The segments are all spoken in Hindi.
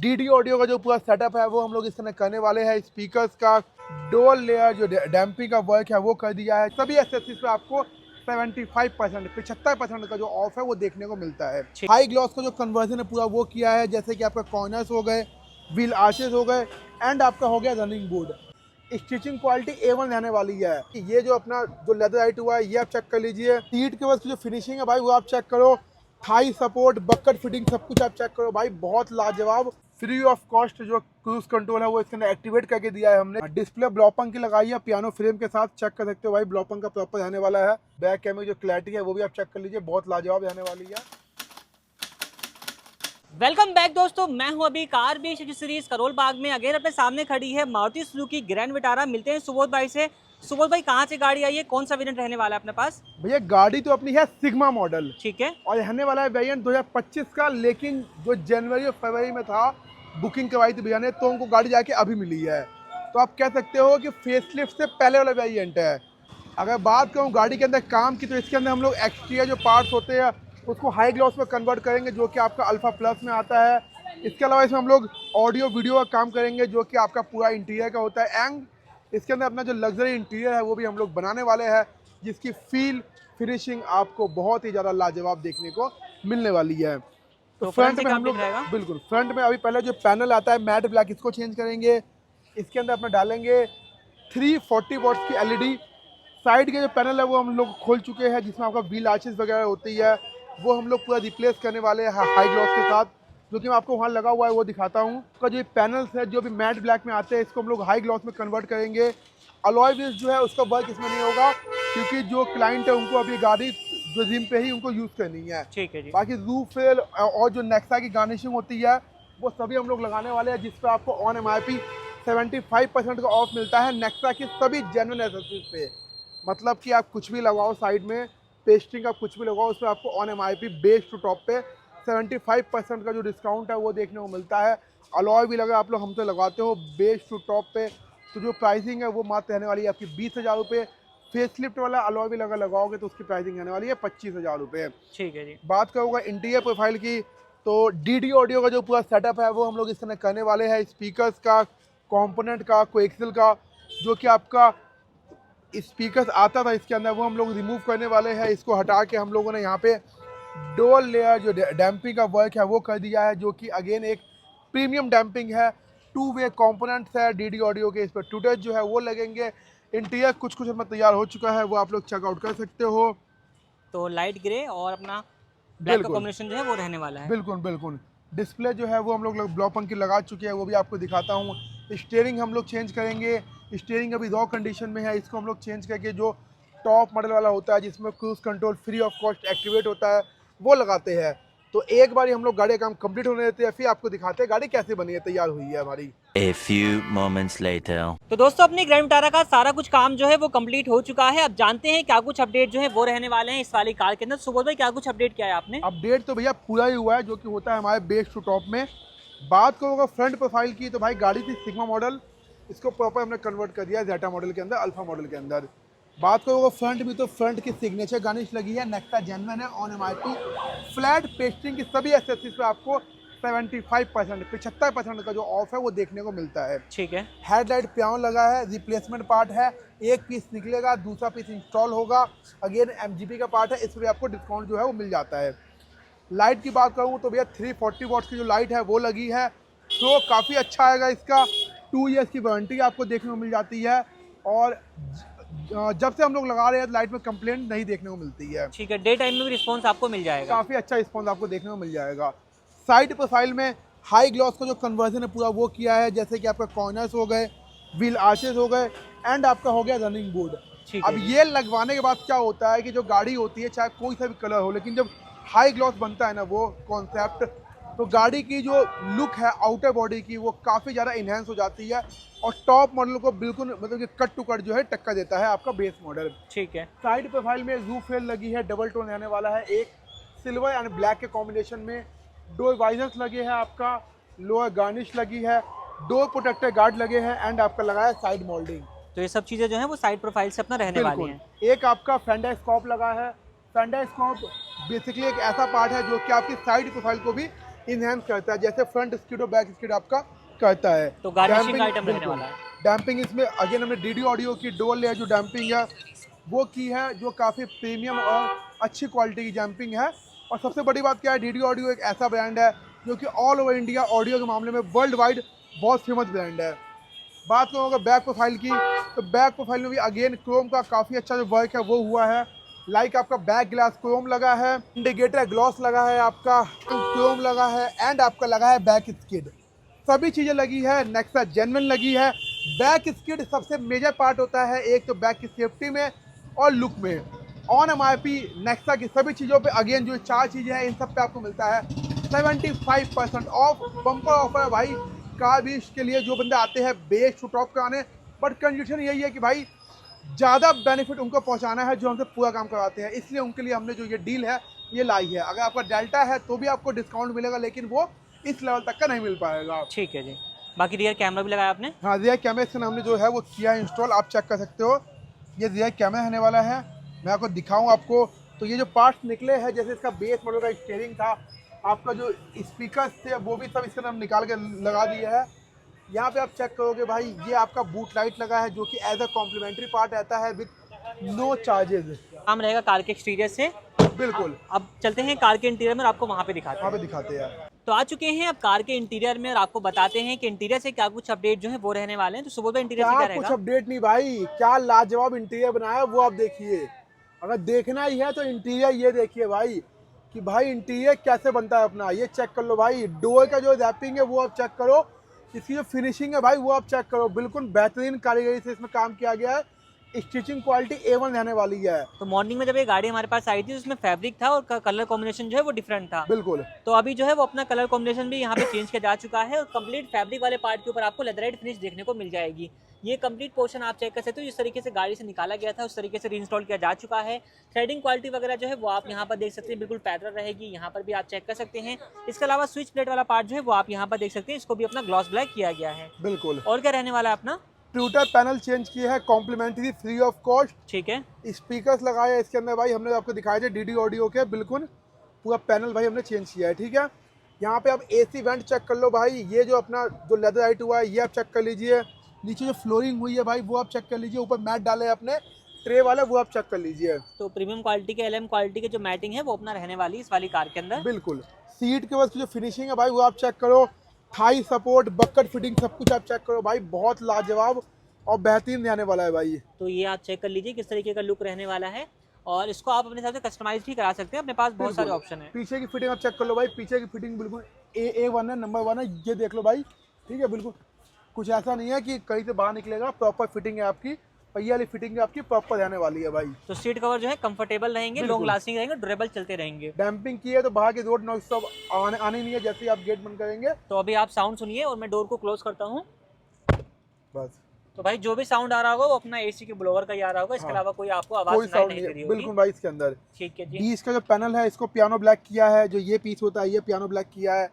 डीडी ऑडियो का जो पूरा सेटअप है वो हम लोग इस तरह करने वाले हैं। स्पीकर्स का डुअल लेयर जो डैम्पिंग का वर्क है वो कर दिया है। सभी एक्सेसरीज पे आपको 75% का जो ऑफ है वो देखने को मिलता है। हाई ग्लॉस का जो कन्वर्जन है पूरा वो किया है, जैसे कि आपका कॉर्नर्स हो गए, व्हील आर्चेस हो गए एंड आपका हो गया running board. Stitching quality A1 रहने वाली है। ये जो अपना जो लेदर हाइट हुआ है ये आप चेक कर लीजिए। सीट के बाद जो फिनिशिंग है भाई वो आप चेक करो। थाई सपोर्ट, बकेट फिटिंग सब कुछ आप चेक करो भाई, बहुत लाजवाब। फ्री ऑफ कॉस्ट जो क्रूज कंट्रोल है वो इसके अंदर एक्टिवेट करके दिया है हमने। डिस्प्ले ब्लॉपंग की लगाई है पियानो फ्रेम के साथ, चेक कर सकते हो भाई, ब्लॉपंग का प्रॉपर रहने वाला है। बैक कैमरे जो क्लैरिटी है वो भी आप चेक कर लीजिए, बहुत लाजवाब रहने वाली है। वेलकम बैक दोस्तों, मैं हूं अभी car based accessories Karol Bagh में। अगेन अपने सामने खड़ी है मारुति सुजुकी ग्रैंड विटारा। मिलते हैं सुबोध भाई से। सुबोध भाई, कहाँ से गाड़ी आई है, कौन सा वेरिएंट रहने वाला है अपने पास? भैया गाड़ी तो अपनी है सिग्मा मॉडल, ठीक है। और रहने वाला है वेरिएंट 2025 का, लेकिन जो जनवरी और फरवरी में था बुकिंग करवाई थी भैया ने, तो उनको गाड़ी जाके अभी मिली है। तो आप कह सकते हो कि फेसलिफ्ट से पहले वाला वेरिएंट है। अगर बात करूँ गाड़ी के अंदर काम की, तो इसके अंदर हम लोग एक्सटीरियर जो पार्ट्स होते हैं उसको हाई ग्लॉस में कन्वर्ट करेंगे, जो कि आपका अल्फा प्लस में आता है। इसके अलावा इसमें हम लोग ऑडियो वीडियो का काम करेंगे, जो कि आपका पूरा इंटीरियर का होता है। एंड इसके अंदर अपना जो लग्जरी इंटीरियर है वो भी हम लोग बनाने वाले हैं, जिसकी फील फिनिशिंग आपको बहुत ही ज़्यादा लाजवाब देखने को मिलने वाली है। तो फ्रंट में हम लोग बिल्कुल फ्रंट में अभी पहले जो पैनल आता है मैट ब्लैक, इसको चेंज करेंगे। इसके अंदर अपना डालेंगे 340 वॉट्स की LED। साइड के जो पैनल है वो हम लोग खोल चुके हैं, जिसमें आपका व्हील आर्चेस वगैरह होती है वो हम लोग पूरा रिप्लेस करने वाले हैं हाई ग्लॉस के साथ, जो कि मैं आपको वहाँ लगा हुआ है वो दिखाता हूँ। का जो पैनल्स है जो भी मैट ब्लैक में आते हैं, इसको हम लोग हाई ग्लॉस में कन्वर्ट करेंगे। अलॉय व्हील्स जो है उसका वर्क इसमें नहीं होगा, क्योंकि जो क्लाइंट है उनको अभी गाड़ी जो जिम पे ही उनको यूज़ करनी है। ठीक है जी। बाकी रूफ फेल और जो नेक्सा की गार्निशिंग होती है वो सभी हम लोग लगाने वाले हैं, जिस पर आपको ऑन MRP 75% का ऑफ मिलता है नेक्सा की सभी जेन्युइन एक्सेसरीज पे। मतलब कि आप कुछ भी लगाओ साइड में, पेस्टिंग का कुछ भी लगाओ, उसमें आपको on MRP base to top पे 75% का जो डिस्काउंट है वो देखने को मिलता है। अलॉय भी लगा आप लोग हमसे लगाते हो बेस टू टॉप पे, तो जो प्राइसिंग है वो मात्र रहने वाली है आपकी 20,000 रुपये। फेसलिफ्ट वाला अलॉय भी लगाओगे तो उसकी प्राइसिंग रहने वाली है 25,000 रुपये। ठीक है जी। बात करूँगा इंटीरियर प्रोफाइल की, तो डीडी ऑडियो का जो पूरा सेटअप है वो हम लोग इस तरह करने वाले हैं। स्पीकर्स का, कंपोनेंट का, कोएक्सियल का, जो कि आपका स्पीकर्स आता था इसके अंदर, वो हम लोग रिमूव करने वाले हैं। इसको हटा के हम लोगों ने यहाँ पे डुअल लेयर जो डैम्पिंग का वर्क है वो कर दिया है, जो कि अगेन एक प्रीमियम डैम्पिंग है। 2 वे कंपोनेंट्स है डीडी ऑडियो के, इस पर टूटेज जो है वो लगेंगे। इंटीरियर कुछ हमें तैयार हो चुका है, वो आप लोग चेकआउट कर सकते हो। तो लाइट ग्रे और अपना ब्लैक का कॉम्बिनेशन जो है वो रहने वाला है। बिल्कुल बिल्कुल। डिस्प्ले जो है वो हम लोग ब्लॉपंग की लगा चुके हैं, वो भी आपको दिखाता हूँ। स्टीयरिंग हम लोग चेंज करेंगे। स्टीयरिंग अभी रॉ कंडीशन में है, इसको हम लोग चेंज करके जो टॉप मॉडल वाला होता है जिसमें cruise control free of cost activate होता है वो लगाते हैं। तो एक बार हम लोग गाड़ी का काम कंप्लीट होने देते हैं, फिर आपको दिखाते हैं गाड़ी कैसे बनी है, तैयार हुई है हमारी। A few moments later. तो दोस्तों, अपनी ग्रैंड विटारा का सारा कुछ काम जो है वो कंप्लीट हो चुका है। अब जानते हैं क्या कुछ अपडेट जो है वो रहने वाले हैं इस वाली कार के अंदर। सुबोध भाई, क्या कुछ अपडेट किया है आपने? अपडेट तो भैया पूरा ही हुआ है, जो कि होता है हमारे बेस टू टॉप में। बात करूँगा फ्रंट प्रोफाइल की, तो भाई गाड़ी थी सिग्मा मॉडल, इसको प्रॉपर हमने कन्वर्ट कर दिया है जेटा मॉडल के अंदर, अल्फा मॉडल के अंदर। बात करूँगा फ्रंट में, तो फ्रंट की सिग्नेचर गार्निश लगी है, नेक्सा जेन्युइन है, ऑन MRP फ्लैट पेस्टिंग की सभी एक्सेसरीज पे आपको 75% का जो ऑफ है वो देखने को मिलता है। ठीक है। हेडलाइट पियानो लगा है, रिप्लेसमेंट पार्ट है, एक पीस निकलेगा, दूसरा पीस इंस्टॉल होगा। अगेन MGP का पार्ट है, इस पर आपको डिस्काउंट जो है वो मिल जाता है। लाइट की बात करूँ तो भैया 340 वॉट्स की जो लाइट है वो लगी है, तो काफ़ी अच्छा आएगा। इसका 2 ईयर्स की वारंटी आपको देखने को मिल जाती है, और जब से हम लोग लगा रहे हैं लाइट में कंप्लेंट नहीं देखने को मिलती है। ठीक है, डे टाइम में भी रिस्पॉन्स आपको मिल जाएगा, काफ़ी अच्छा रिस्पॉन्स आपको देखने को मिल जाएगा। साइड प्रोफाइल में हाई ग्लॉस का जो कन्वर्जन है पूरा वो किया है, जैसे कि आपका कॉर्नर्स हो गए, व्हील आर्चेस हो गए एंड आपका हो गया रनिंग बोर्ड। अब ये लगवाने के बाद क्या होता है कि जो गाड़ी होती है चाहे कोई सा भी कलर हो, लेकिन जब हाई ग्लॉस बनता है ना वो कॉन्सेप्ट, तो गाड़ी की जो लुक है आउटर बॉडी की वो काफ़ी ज़्यादा इन्हेंस हो जाती है, और टॉप मॉडल को बिल्कुल मतलब कि कट टू कट जो है टक्कर देता है आपका बेस मॉडल। ठीक है। साइड प्रोफाइल में रूफ फेल लगी है, डबल टोन रहने वाला है, एक सिल्वर एंड ब्लैक के कॉम्बिनेशन में। डोर वाइजर्स लगे हैं, आपका लोअर गार्निश लगी है, डोर प्रोटेक्टर गार्ड लगे हैं एंड आपका लगा है साइड मोल्डिंग। तो ये सब चीज़ें जो है वो साइड प्रोफाइल से अपना रहने वाली हैं। एक आपका फेंडर स्कॉप लगा है। फेंडर स्कॉप बेसिकली एक ऐसा पार्ट है जो कि आपकी साइड प्रोफाइल को भी इनहेंस करता है, जैसे फ्रंट स्किड और बैक स्किड आपका करता है। तो गार्निशिंग Damping, का आइटम रहने बिल्कुल। वाला है। डैम्पिंग इसमें अगेन हमने डीडी ऑडियो की डुअल लेयर जो डैम्पिंग है वो की है, जो काफ़ी प्रीमियम और अच्छी क्वालिटी की डैम्पिंग है। और सबसे बड़ी बात क्या है, डीडी ऑडियो एक ऐसा ब्रांड है जो कि ऑल ओवर इंडिया ऑडियो के मामले में वर्ल्ड वाइड बहुत फेमस ब्रांड है। बात करूँ अगर बैक प्रोफाइल की, तो बैक प्रोफाइल में भी अगेन क्रोम का काफ़ी अच्छा जो वर्क है वो हुआ है। लाइक आपका बैक ग्लास क्रोम लगा है, इंडिकेटर ग्लॉस लगा है, आपका क्रोम लगा है, एंड आपका लगा है बैक स्किड। सभी चीज़ें लगी है, नेक्सा जेन्युइन लगी है। बैक स्किड सबसे मेजर पार्ट होता है, एक तो बैक की सेफ्टी में और लुक में। ऑन एमआरपी नेक्सा की सभी चीज़ों पे अगेन जो 4 चीज़ें हैं इन सब पे आपको मिलता है 75% ऑफ। बम्पर ऑफर है भाई कार बीच के लिए, जो बंदे आते हैं बेस टू टॉप कराने। बट कंडीशन यही है कि भाई ज़्यादा बेनिफिट उनको पहुंचाना है जो हमसे पूरा काम करवाते हैं, इसलिए उनके लिए हमने जो ये डील है ये लाई है। अगर आपका डेल्टा है तो भी आपको डिस्काउंट मिलेगा, लेकिन वो इस लेवल तक का नहीं मिल पाएगा। ठीक है जी। बाकी रियर कैमरा भी लगाया आपने? हाँ, रियर कैमरे से हमने जो है वो किया है इंस्टॉल, आप चेक कर सकते हो। ये रियर कैमरा रहने वाला है, मैं आपको दिखाऊं आपको। तो ये जो पार्ट्स निकले हैं, जैसे इसका बेस मॉडल का स्टीयरिंग था, आपका जो स्पीकर थे वो भी सब इसके अंदर हम निकाल के लगा दिए है। यहाँ पे आप चेक करोगे भाई, ये आपका बूट लाइट लगा है जो कि एज अ कॉम्प्लीमेंट्री पार्ट रहता है विद नो चार्जेस। काम रहेगा कार के एक्सटीरियर से। बिल्कुल, अब चलते हैं कार के इंटीरियर में और आपको वहाँ पे दिखाते वहाँ हैं। पे दिखाते हैं। तो आ चुके हैं अब कार के इंटीरियर में और आपको बताते हैं कि इंटीरियर से क्या कुछ अपडेट जो है वो रहने वाले हैं। तो सुबोध भाई इंटीरियर से क्या क्या कुछ रहेगा? अपडेट नहीं भाई, क्या लाजवाब इंटीरियर बनाया है वो आप देखिए। अगर देखना ही है तो इंटीरियर ये देखिए भाई, कि भाई इंटीरियर कैसे बनता है अपना, ये चेक कर लो भाई। डोर का जो रैपिंग है वो आप चेक करो, इसकी जो फिनिशिंग है भाई वो आप चेक करो। बिल्कुल बेहतरीन कारीगरी से इसमें काम किया गया है, स्टिचिंग क्वालिटी A1 रहने वाली है। तो मॉर्निंग में जब ये गाड़ी हमारे पास आई थी उसमें फैब्रिक था और कलर कॉम्बिनेशन जो है वो डिफरेंट था। बिल्कुल, तो अभी जो है वो अपना कलर कॉम्बिनेशन भी यहाँ पे चेंज किया जा चुका है और कंप्लीट फैब्रिक वाले पार्ट के ऊपर आपको लेदराइट फिनिश देखने को मिल जाएगी। ये कंप्लीट पोर्शन आप चेक कर सकते हो, जिस तरीके से गाड़ी से निकाला गया था उस तरीके से रीइंस्टॉल किया जा चुका है। थ्रेडिंग क्वालिटी वगैरह जो है वो आप यहाँ पर देख सकते हैं, बिल्कुल पैदल रहेगी, यहाँ पर भी आप चेक कर सकते हैं। इसके अलावा स्विच प्लेट वाला पार्ट जो है वो आप यहाँ पर देख सकते हैं, इसको भी अपना ग्लॉस ब्लैक किया गया है। बिल्कुल। और क्या रहने वाला है अपना? ट्विटर पैनल चेंज किए हैं कॉम्प्लीमेंट्री फ्री ऑफ कॉस्ट। ठीक है। स्पीकर्स लगाए हैं इसके अंदर भाई, हमने आपको दिखाए थे डीडी ऑडियो के, बिल्कुल पूरा पैनल भाई हमने चेंज किया है। ठीक है, यहाँ पे आप AC वेंट चेक कर लो भाई, ये जो अपना जो लेदराइट हुआ है ये आप चेक कर लीजिए। नीचे जो फ्लोरिंग हुई है भाई वो आप चेक कर लीजिए, ऊपर मैट डाले हैं अपने ट्रे वाले वो आप चेक कर लीजिए। तो प्रीमियम क्वालिटी के LM क्वालिटी के जो मैटिंग है वो अपना रहने वाली है इस वाली कार के अंदर। बिल्कुल, सीट के बाद जो फिनिशिंग है भाई वो आप चेक करो, थाई सपोर्ट, बकेट फिटिंग सब कुछ आप चेक करो भाई, बहुत लाजवाब और बेहतरीन रहने वाला है भाई। तो ये आप चेक कर लीजिए किस तरीके का लुक रहने वाला है और इसको आप अपने हिसाब से कस्टमाइज भी करा सकते हैं, अपने पास बहुत सारे ऑप्शन है। पीछे की फिटिंग आप चेक कर लो भाई, पीछे की फिटिंग बिल्कुल A1 है, नंबर 1 है, ये देख लो भाई। ठीक है, बिल्कुल कुछ ऐसा नहीं है कि कहीं से बाहर निकलेगा, प्रॉपर फिटिंग है आपकी, पहिया वाली फिटिंग आपकी प्रॉपर रहने वाली है भाई। तो सीट कवर जो है कंफर्टेबल रहेंगे, लॉन्ग लास्टिंग रहेंगे, ड्यूरेबल चलते रहेंगे। डैम्पिंग की है तो बाहर के रोड नॉइस सब आने नहीं है, जैसे ही आप गेट बंद करेंगे। तो अभी आप साउंड सुनिए और मैं डोर को क्लोज करता हूँ। बस तो भाई जो भी साउंड आ रहा होगा वो अपना AC के ब्लोअर का ही आ रहा होगा, इसके अलावा कोई आपको आवाज कोई सुनाई साउंड नहीं नहीं दे रही है होगी। बिल्कुल भाई इसके अंदर। ठीक है जी। बीच का जो पैनल है इसको पियानो ब्लैक किया है, जो ये पीस होता है ये पियानो ब्लैक किया है,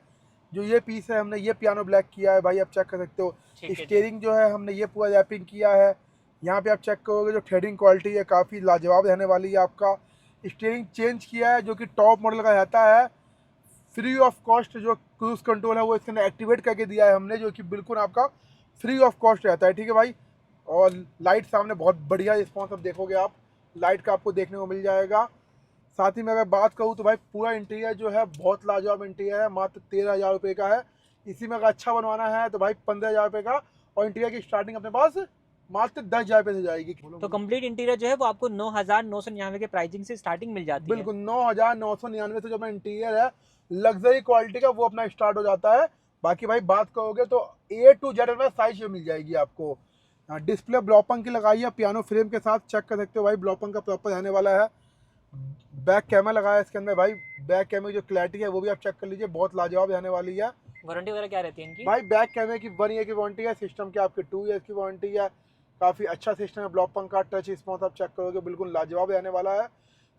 जो ये पीस है हमने ये पियानो ब्लैक किया है भाई, आप चेक कर सकते हो। ठीक है जी। स्टीयरिंग जो है हमने ये पूरा रैपिंग किया है, यहाँ पे आप चेक करोगे जो थ्रेडिंग क्वालिटी है काफ़ी लाजवाब रहने वाली है। आपका स्टीयरिंग चेंज किया है जो कि टॉप मॉडल का रहता है, फ्री ऑफ कॉस्ट। जो क्रूज कंट्रोल है वो इसके अंदर एक्टिवेट करके दिया है हमने, जो कि बिल्कुल आपका फ्री ऑफ कॉस्ट रहता है। ठीक है भाई, और लाइट सामने बहुत बढ़िया रिस्पॉन्स अब देखोगे आप, लाइट का आपको देखने को मिल जाएगा। साथ ही में अगर बात करूँ तो भाई पूरा इंटीरियर जो है बहुत लाजवाब इंटीरियर है, मात्र 13,000 रुपये का है। इसी में अगर अच्छा बनवाना है तो भाई 15,000 रुपये का, और इंटीरियर की स्टार्टिंग अपने पास मात्र 10,000 रुपये से जाएगी। तो कंप्लीट इंटीरियर जो है वो आपको 9,999 के प्राइसिंग से स्टार्टिंग मिल जाती है। बिल्कुल 9,999 से जो अपना इंटीरियर है लग्जरी क्वालिटी का वो अपना स्टार्ट हो जाता है। बाकी भाई बात करोगे तो A to Z में साइज मिल जाएगी आपको। डिस्प्ले ब्लॉपंग की लगाई है पियानो फ्रेम के साथ, चेक कर सकते हो भाई, ब्लॉपंग का प्रॉपर रहने वाला है। बैक कैमरा लगाया है इसके अंदर भाई, बैक कैमरे की जो क्लैरिटी है वो भी आप चेक कर लीजिए, बहुत लाजवाब रहने वाली है। वारंटी वगैरह क्या रहती है इनकी? भाई बैक कैमरे की 1 ईयर की वारंटी है, सिस्टम की आपकी 2 ईयर्स की वारंटी है। काफ़ी अच्छा सिस्टम है, ब्लॉपंग का टच रिस्पॉन्स आप चेक करोगे बिल्कुल लाजवाब रहने वाला है।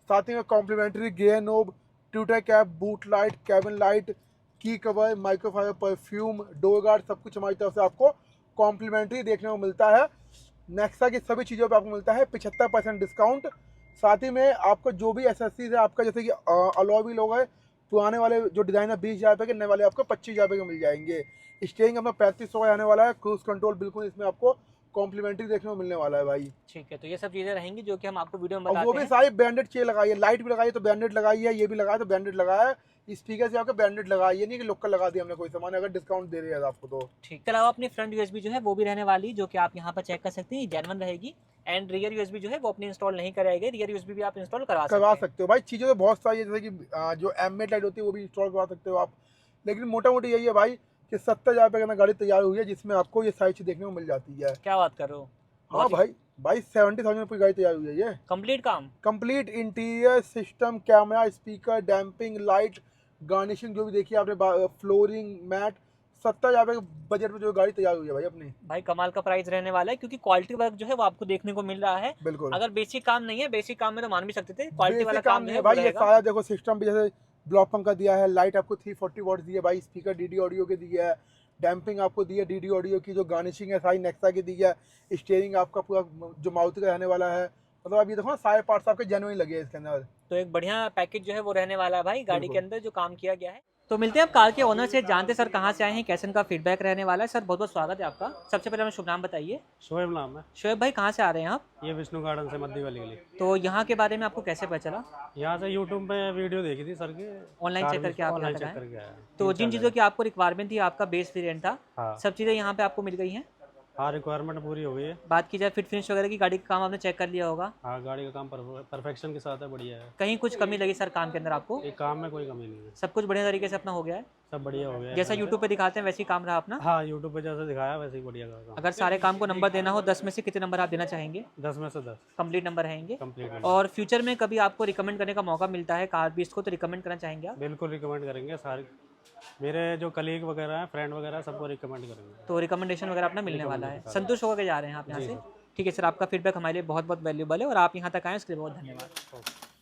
साथ ही में complimentary gear knob, tutor cap, boot light, cabin light, key cover, microfibre perfume, door guard सब कुछ हमारी तरफ से आपको कॉम्प्लीमेंट्री देखने को मिलता है। नेक्सा की सभी चीज़ों पे आपको मिलता है 75% डिस्काउंट। साथ ही में आपको जो भी एसेसरीज है आपका, जैसे कि अलॉय व्हील हो गए, पुराने वाले जो डिज़ाइन है 20,000 रुपये के, नए वाले आपको 25,000 रुपये के मिल जाएंगे। स्टीयरिंग अपना 3500 का आने वाला है। क्रूज कंट्रोल बिल्कुल इसमें आपको कॉम्प्लीमेंट्री देखने को मिलने वाला है भाई। ठीक है, तो ये सब चीज़ें रहेंगी जो कि हम आपको वीडियो में और बताते वो भी हैं। सारी ब्रांडेड चीज़ लगाई है, लाइट भी लगाई है तो ब्रांडेड लगाई है, ये भी लगाया तो ब्रांडेड लगाया है, स्पीकर से आपके ब्रांडेड लगाई है, नहीं कि लोकल लगा दिया हमने कोई सामान अगर डिस्काउंट दे रहे हैं आपको तो। ठीक, इसके अलावा अपनी फ्रंट यूएसबी जो है वो भी रहने वाली, जो कि आप यहाँ पर चेक कर सकते हैं, जेन्युइन रहेगी। एंड रियर यूएसबी जो है वो अपनी इंस्टॉल नहीं कराएगी, रियर यूएसबी भी आप इंस्टॉल करवा सकते हो भाई। चीज़ें तो बहुत सारी है, जैसे कि जो एमएड लाइट होती है वो भी इंस्टॉल करवा सकते हो आप, लेकिन मोटा मोटी यही है भाई कि 70,000 रुपये के अंदर गाड़ी तैयार हुई है जिसमें आपको ये सारी चीज़ देखने को मिल जाती है। क्या बात कर रहे हो? हाँ भाई 70,000 रुपये गाड़ी तैयार हुई है ये। कंप्लीट काम, complete interior system, camera, speaker, damping, light, garnishing जो भी देखिए आपने, फ्लोरिंग, मैट, 70,000 रुपये के बजट में जो गाड़ी तैयार हुई है भाई अपनी। भाई कमाल का प्राइस रहने वाला है, क्योंकि क्वालिटी वर्क जो है वो आपको देखने को मिल रहा है। बिल्कुल, अगर बेसिक काम नहीं है, बेसिक काम में तो मान भी सकते थे, क्वालिटी वाला बेसिक काम काम नहीं जो है है भाई। ये सारा देखो सिस्टम भी, जैसे ब्लॉक पंखा दिया है, लाइट आपको 340 वॉट दी है भाई, स्पीकर डीडी ऑडियो के दिया है, डैम्पिंग आपको दी है डीडी ऑडियो की, जो गार्निशिंग है सारी नेक्सा की दी है, स्टीयरिंग आपका पूरा जो मारुति का रहने वाला है। मतलब अब ये देखो ना सारे पार्ट्स आपके जेन्युइन लगे हैं इसके अंदर। तो एक बढ़िया पैकेज जो है वो रहने वाला है भाई गाड़ी के बिल्कुल। अंदर जो काम किया गया है। तो मिलते हैं अब कार के ओनर से, जानते सर कहाँ से आए हैं, कैसे इनका फीडबैक रहने वाला है। सर बहुत बहुत स्वागत है आपका। सबसे पहले हमें शुभ नाम बताइए। शोएब नाम है। शोएब भाई कहाँ से आ रहे हैं आप? ये विष्णु गार्डन से मध्य वाली गली। तो यहाँ के बारे में आपको कैसे पता चला? यहाँ से यूट्यूब पे वीडियो देखी थी सर के, ऑनलाइन चेक करके आप ऑनलाइन यहाँ चेक तक आए? करके आया। तो जिन चीज़ों की आपको रिक्वायरमेंट थी, आपका बेस वेरिएंट था, हाँ सब चीज़ें यहाँ पे आपको मिल गई हैं? हाँ, रिक्वायरमेंट पूरी हो गई है। बात की जाए फिट फिनिश वगैरह की, गाड़ी का काम आपने चेक कर लिया होगा, हाँ, गाड़ी का काम परफेक्शन के साथ है, बढ़िया है। कहीं कुछ कमी लगी सर काम के अंदर आपको? एक काम में कोई कमी नहीं है, सब कुछ बढ़िया तरीके से अपना हो गया है, सब बढ़िया हो गया है। जैसा यूट्यूब पे दिखाते हैं वैसे ही काम रहा अपना? हाँ, यूट्यूब पे जैसे दिखाया वैसे ही बढ़िया काम। अगर सारे काम को नंबर देना हो 10 में से कितने नंबर आप देना चाहेंगे? 10 में से 10 कंप्लीट नंबर रहेंगे। कंप्लीट। और फ्यूचर में कभी आपको रिकमेंड करने का मौका मिलता है कार बीस को, तो रिकमेंड करना चाहेंगे आप? बिल्कुल रिकमेंड करेंगे, सारे मेरे जो कलीग वगैरह हैं, फ्रेंड वगैरह, सबको रिकमेंड करेंगे। तो रिकमेंडेशन वगैरह अपना मिलने वाला है, संतुष्ट होकर के जा रहे हैं आप यहाँ से? ठीक है सर, आपका फीडबैक हमारे लिए बहुत बहुत वैल्यूबल है और आप यहाँ तक आए उसके लिए बहुत धन्यवाद।